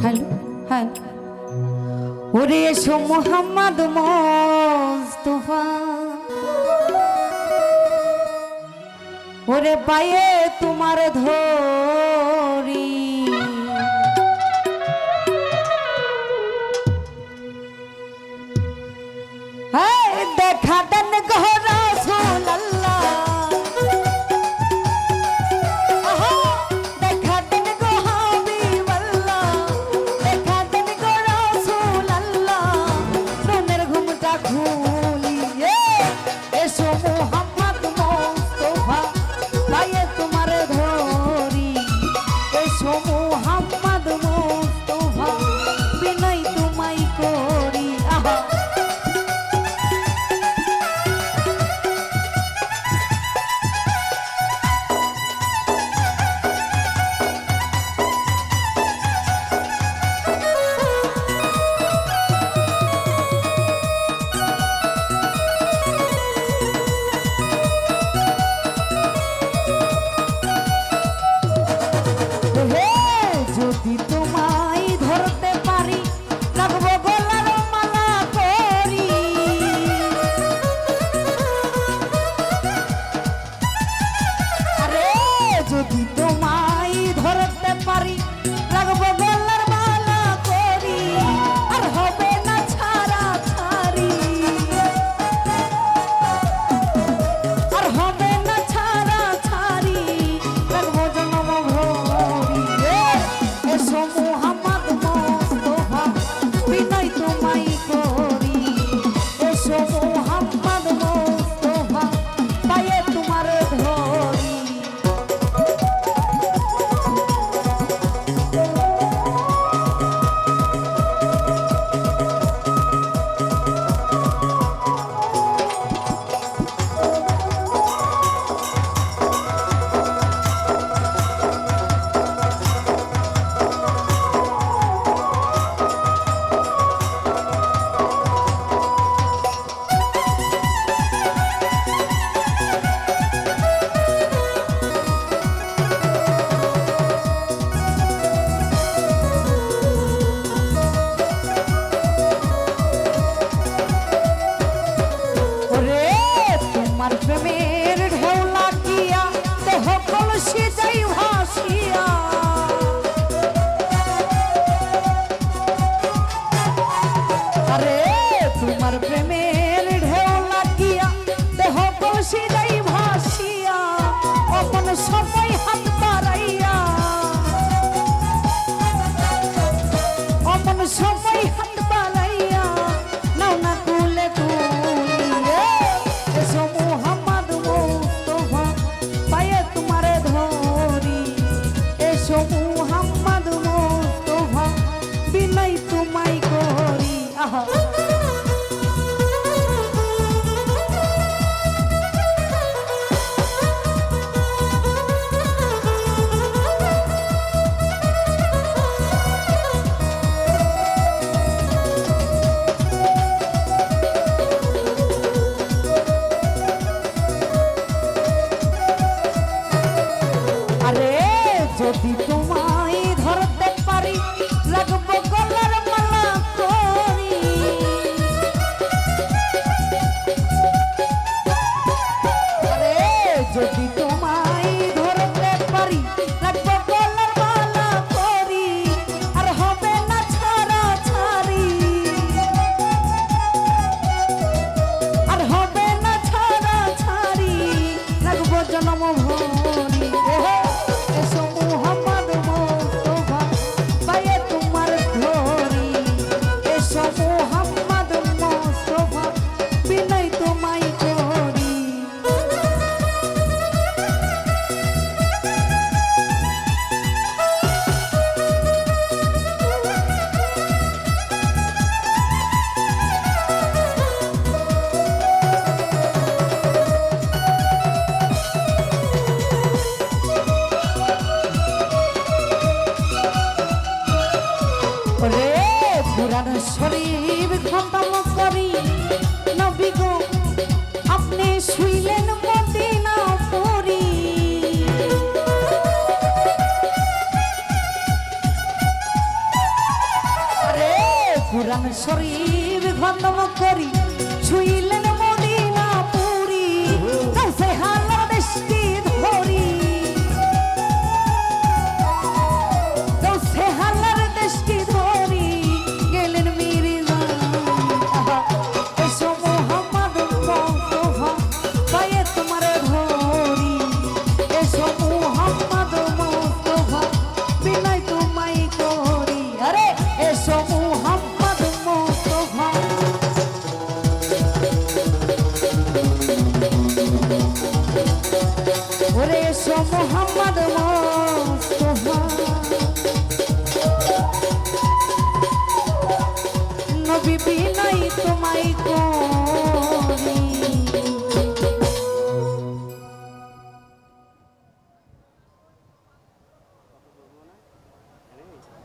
hello hello ওরে এসো মোহাম্মদ মোস্তফা ওরে পায়ে তোমার ধরি দেখা দেন গো রাসূলুল্লাহ দেখা দেন গো হাবিবাল্লাহ দেখা দেন গো রাসূলুল্লাহ মনের ঘুমটা খুলিয়ে এসো মোহাম্মদ মোস্তফা পায়ে তোমার ধরি এসো মোহাম্মদ মোস্তফা বিনয় তোমায় করি আহা যদি তোমায় ধরতে পারি রাখবো গলার মালা করি আরে যদি তোমায় ধরতে পারি রাখবো গলার মালা করি আর হবে না ছাড়া ছাড়ি আর হবে না ছাড়া ছাড়ি রাখবো জন্ম ভরি এসো মোহাম্মদ মোস্তফা বিনয় তোমায় করি এসো মোহাম্মদ মোস্তফা পায়ে তোমার ধরি তোমার প্রেমের ঢেউ লাগিয়া দেহ কলসি যাই ভাসিয়া আরে তোমার প্রেমের ঢেউ লাগিয়া দেহ কলসি যাই ভাসিয়া অমন সময় হাত বাড়াইয়া অমন সময় হাত বাড়াইয়া নাও না তুলে তুলিয়ে এসো মোহাম্মদ মোস্তফা পায়ে তোমার ধরি এসো মোহাম্মদ মোস্তফা বিনয় তোমায় করি আহা আরে যদি তোমায় ধরতে পারি লাগবো গলার মালা করি আরে যদি তোমায় ধরতে পারি লাগবো গলার মালা করি আর হবে না ছাড়া ছাড়ি আর হবে না ছাড়া ছাড়ি লাগবো জন্ম ভরি এসো মোহাম্মদ মোস্তফা পায়ে তোমার ধরি এসো মোহাম্মদ মোস্তফা বিনয় তোমায় করি শরীর খতম করি ছুইলেন মদিনা পুরি সে হালার দেশটি ধরি সে হালার দেশটি ধরি গেলেন মির্জা এসো মোহাম্মদ মুস্তাফা পায়ে তোমার ধরি এসো মোহাম্মদ মুস্তাফা বিনয় তোমায় করি আরে এসো মোহাম্মদ মুস্তাফা ওরে এসো মোহাম্মদ মুস্তাফা